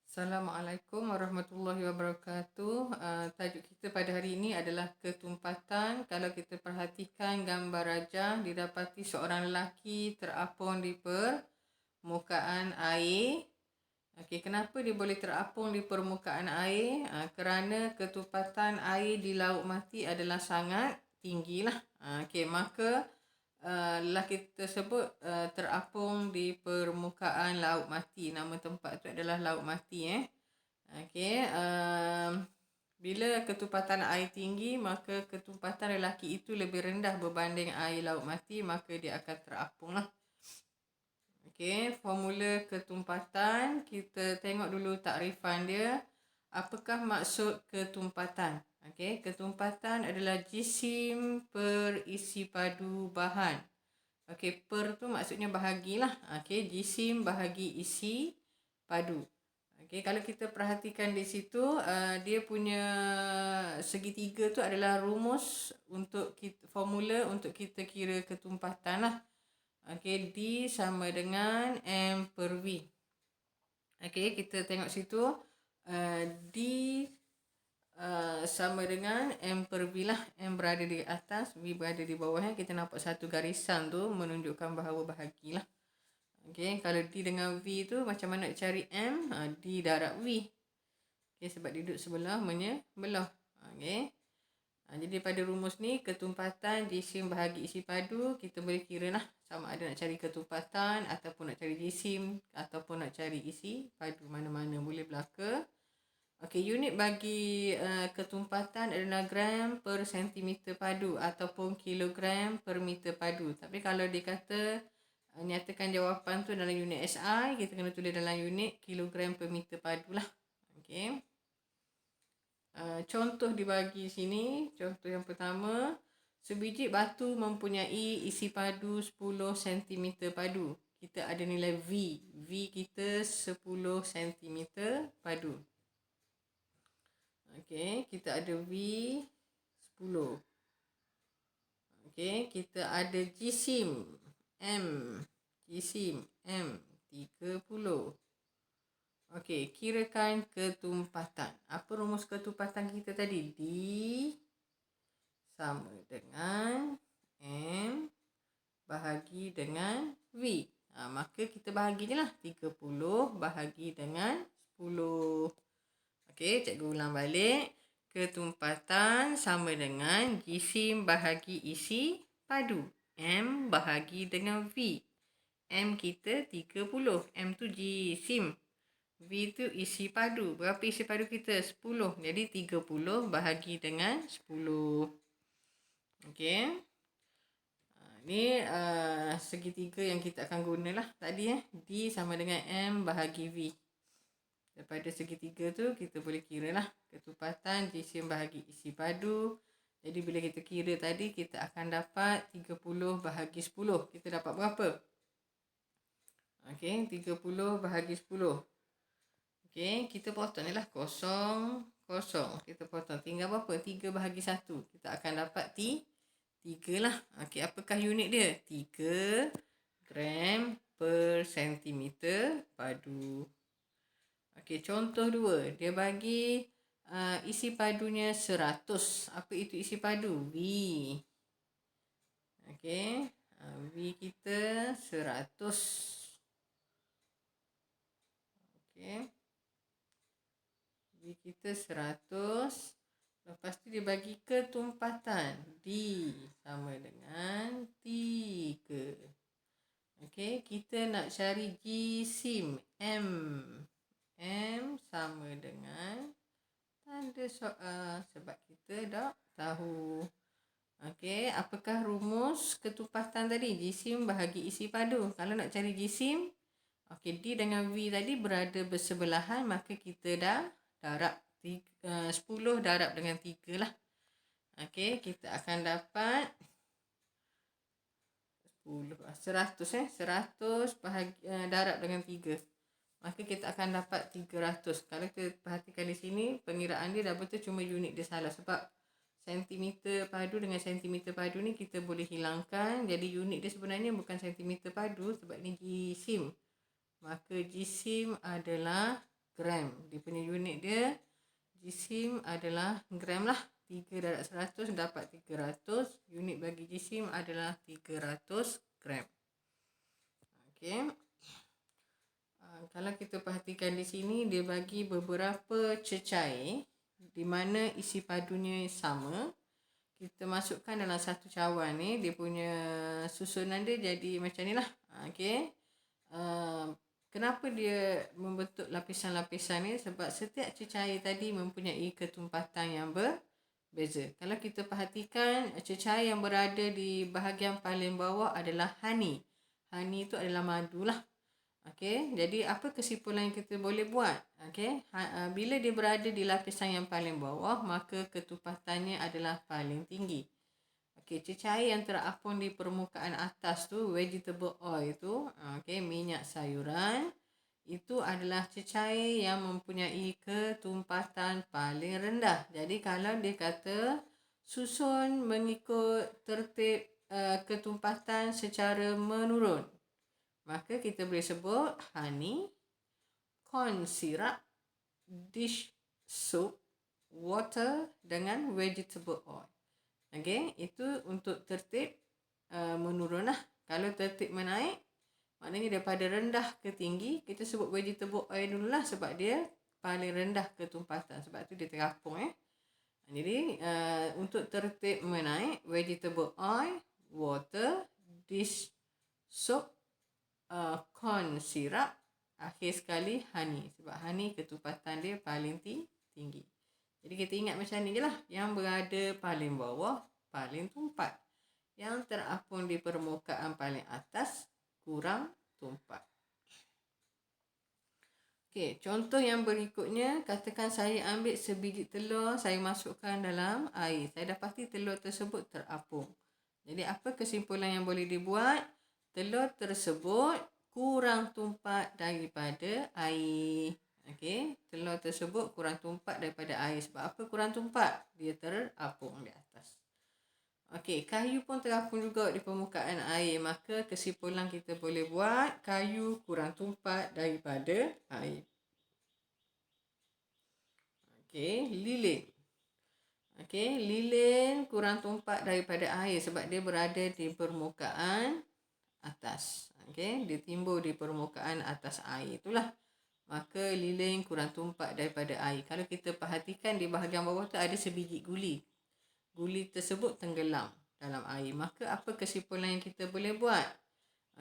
Assalamualaikum warahmatullahi wabarakatuh. Tajuk kita pada hari ini adalah ketumpatan. Kalau kita perhatikan gambar rajah, didapati seorang lelaki terapung di permukaan air. Okey, kenapa dia boleh terapung di permukaan air? Kerana ketumpatan air di laut mati adalah sangat tinggilah. Okey, maka lelaki tersebut terapung di permukaan laut mati. Nama tempat tu adalah Laut Mati. Okey, bila ketumpatan air tinggi, maka ketumpatan lelaki itu lebih rendah berbanding air laut mati, maka dia akan terapung lah. Okey, formula ketumpatan, kita tengok dulu takrifan dia. Apakah maksud ketumpatan? Okey, ketumpatan adalah jisim perisi padu bahan. Okey, per tu maksudnya bahagilah. Okey, jisim bahagi isi padu. Okey, kalau kita perhatikan di situ, dia punya segitiga tu adalah rumus untuk kita, formula untuk kita kira ketumpatan lah. Okey, D sama dengan M per V. Okey, kita tengok situ. D sama dengan M per V lah. M berada di atas, V berada di bawah. Kita nampak satu garisan tu menunjukkan bahawa bahagilah. Okey, kalau D dengan V tu macam mana nak cari M? D darab V. Okey, sebab duduk sebelah menyebelah. Okey. Jadi pada rumus ni, ketumpatan jisim bahagi isi padu, kita boleh kira lah sama ada nak cari ketumpatan ataupun nak cari jisim ataupun nak cari isi padu, mana-mana boleh belaka. Okey, unit bagi ketumpatan adalah gram per sentimeter padu ataupun kilogram per meter padu. Tapi kalau dia kata nyatakan jawapan tu dalam unit SI, kita kena tulis dalam unit kilogram per meter padu lah. Okey. Contoh dibagi sini. Contoh yang pertama, sebiji batu mempunyai isi padu 10 cm padu. Kita ada nilai V. V kita 10 cm padu. Okey, kita ada V 10. Okey, kita ada jisim M. Jisim M 30. Okey, kirakan ketumpatan. Apa rumus ketumpatan kita tadi? D sama dengan M bahagi dengan V. Maka kita bahagi je lah. 30 bahagi dengan 10. Okey, cikgu ulang balik. Ketumpatan sama dengan jisim bahagi isi padu. M bahagi dengan V. M kita 30. M tu jisim. V tu isi padu. Berapa isi padu kita? 10. Jadi 30 bahagi dengan 10. Okey. Ni segitiga yang kita akan gunalah tadi. D sama dengan M bahagi V. Daripada segitiga tu, kita boleh kira lah ketumpatan jisim bahagi isi padu. Jadi bila kita kira tadi, kita akan dapat 30 bahagi 10. Kita dapat berapa? Okey, 30 bahagi 10. Okey, kita potong ni lah. Kosong. Kita potong. Tinggal berapa? 3 bahagi 1. Kita akan dapat 3 lah. Okey, apakah unit dia? 3 gram per sentimeter padu. Okey, contoh 2. Dia bagi isi padunya 100. Apa itu isi padu? V. Okey, V kita 100. Okey. V kita 100. Lepas tu dia bagi ketumpatan. D sama dengan 3. Okey, kita nak cari jisim M. M sama dengan tanda soal sebab kita dah tahu. Okey, apakah rumus ketumpatan tadi? Jisim bahagi isi padu. Kalau nak cari jisim, okey, D dengan V tadi berada bersebelahan, maka kita dah darab 10 darab dengan 3 lah. Okey, kita akan dapat 100 bahagi darab dengan 3. Maka kita akan dapat 300. Kalau kita perhatikan di sini, pengiraan dia dah betul, cuma unit dia salah. Sebab sentimeter padu dengan sentimeter padu ni kita boleh hilangkan. Jadi unit dia sebenarnya bukan sentimeter padu sebab ni jisim. Maka jisim adalah gram. Dia punya unit dia, jisim adalah gram lah. 3/100 dapat 300. Unit bagi jisim adalah 300 gram. Okey. Kalau kita perhatikan di sini, dia bagi beberapa cecair di mana isi padunya sama. Kita masukkan dalam satu cawan ni, dia punya susunan dia jadi macam ni lah. Okey. Kenapa dia membentuk lapisan-lapisan ni? Sebab setiap cecair tadi mempunyai ketumpatan yang berbeza. Kalau kita perhatikan, cecair yang berada di bahagian paling bawah adalah honey. Honey itu adalah madu lah. Okey, jadi apa kesimpulan yang kita boleh buat? Okey, bila dia berada di lapisan yang paling bawah, maka ketumpatannya adalah paling tinggi. Okey, cecair yang terapung di permukaan atas tu, vegetable oil tu, okey, minyak sayuran, itu adalah cecair yang mempunyai ketumpatan paling rendah. Jadi kalau dia kata susun mengikut tertib ketumpatan secara menurun, maka kita boleh sebut honey, corn syrup, dish soap, water dengan vegetable oil. Okey, itu untuk tertib menurun lah. Kalau tertib menaik, maknanya daripada rendah ke tinggi, kita sebut vegetable oil dululah sebab dia paling rendah ketumpatan. Sebab tu dia terapung. Jadi untuk tertib menaik, vegetable oil, water, dish soap, corn syrup, akhir sekali honey. Sebab honey ketumpatan dia paling tinggi. Jadi kita ingat macam ni je lah. Yang berada paling bawah, paling tumpat. Yang terapung di permukaan paling atas, kurang tumpat. Okey, contoh yang berikutnya, katakan saya ambil sebiji telur, saya masukkan dalam air. Saya dapati telur tersebut terapung. Jadi apa kesimpulan yang boleh dibuat? Telur tersebut kurang tumpat daripada air. Okey, telur tersebut kurang tumpat daripada air. Sebab apa kurang tumpat? Dia terapung di atas. Okey, kayu pun terapung juga di permukaan air. Maka kesimpulan kita boleh buat, kayu kurang tumpat daripada air. Okey, lilin. Okey, lilin kurang tumpat daripada air sebab dia berada di permukaan atas. Okey, dia timbul di permukaan atas air itulah. Maka lilin kurang tumpat daripada air. Kalau kita perhatikan di bahagian bawah tu ada sebiji guli. Guli tersebut tenggelam dalam air. Maka apa kesimpulan yang kita boleh buat?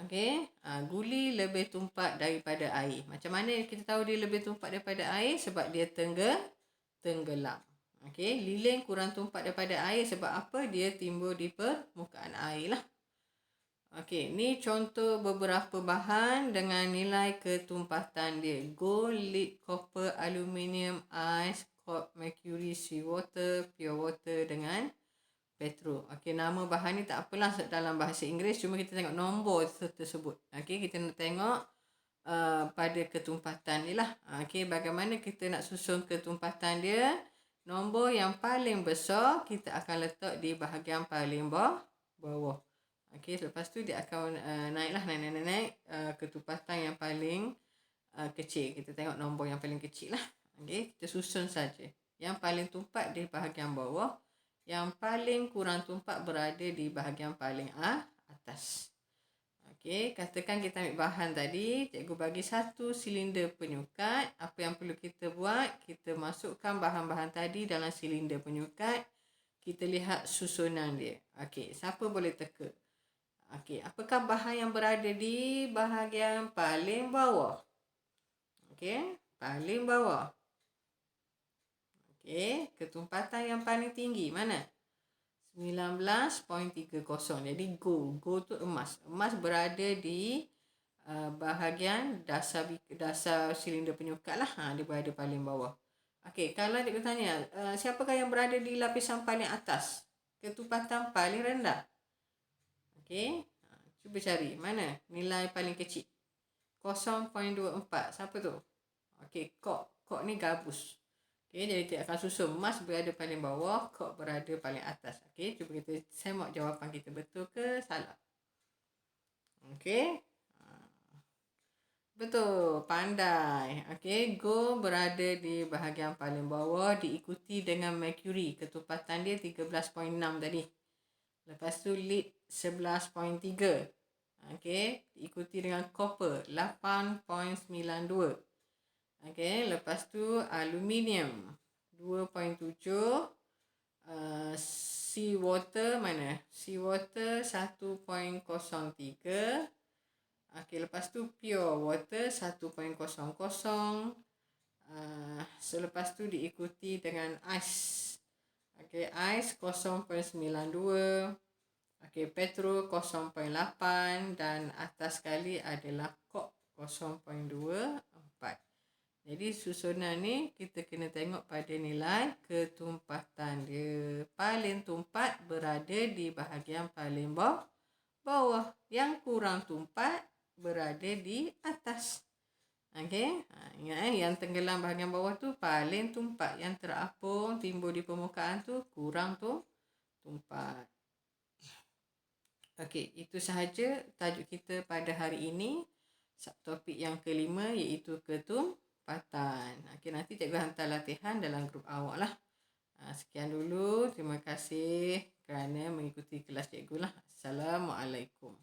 Okey, guli lebih tumpat daripada air. Macam mana kita tahu dia lebih tumpat daripada air? Sebab dia tenggelam. Okey, lilin kurang tumpat daripada air sebab apa? Dia timbul di permukaan air lah. Okey, ni contoh beberapa bahan dengan nilai ketumpatan dia. Gold, lead, copper, aluminium, ice, cork, mercury, seawater, pure water dengan petro. Okey, nama bahan ni tak apalah dalam bahasa Inggeris, cuma kita tengok nombor tersebut. Okey, kita nak tengok pada ketumpatan dia lah. Okey, bagaimana kita nak susun ketumpatan dia? Nombor yang paling besar kita akan letak di bahagian paling bawah. Okey, lepas tu dia akan naik ketumpatan yang paling kecil. Kita tengok nombor yang paling kecil lah. Okey, kita susun saja. Yang paling tumpat di bahagian bawah, yang paling kurang tumpat berada di bahagian paling atas. Okey, katakan kita ambil bahan tadi, cikgu bagi satu silinder penyukat. Apa yang perlu kita buat? Kita masukkan bahan-bahan tadi dalam silinder penyukat. Kita lihat susunan dia. Okey, siapa boleh teka? Okey, apakah bahan yang berada di bahagian paling bawah? Okey, paling bawah. Okey, ketumpatan yang paling tinggi mana? 19.30. Jadi gold. Gold tu emas. Emas berada di bahagian dasar silinder penyukat lah. Dia berada paling bawah. Okey, kalau dia bertanya, siapakah yang berada di lapisan paling atas? Ketumpatan paling rendah. Okey, cuba cari. Mana nilai paling kecil? 0.24. Siapa tu? Okey, cork. Cork ni gabus. Okey, jadi kita akan susun. Emas berada paling bawah, cork berada paling atas. Okey, cuba kita semak jawapan kita betul ke salah. Okey. Betul, pandai. Okey, Go berada di bahagian paling bawah diikuti dengan Mercury. Ketupatan dia 13.6 tadi. Lepas tu Lead 11.3. Okey, diikuti dengan Copper 8.92. Okey, lepas tu Aluminium 2.7. Sea Water mana? Sea Water 1.03. Okey, lepas tu Pure Water 1.00. Selepas tu diikuti dengan Ice. Okey, Ice 0.92. Okey, Petro 0.8 dan atas sekali adalah Coke 0.24. Jadi susunan ni kita kena tengok pada nilai ketumpatan dia. Paling tumpat berada di bahagian paling bawah. Yang kurang tumpat berada di atas. Okey, ingat yang tenggelam bahagian bawah tu paling tumpat. Yang terapung timbul di permukaan tu kurang tu tumpat. Okey, itu sahaja tajuk kita pada hari ini. Subtopik yang kelima iaitu ketumpatan. Okey, nanti cikgu hantar latihan dalam grup awak lah. Sekian dulu. Terima kasih kerana mengikuti kelas cikgu lah. Assalamualaikum.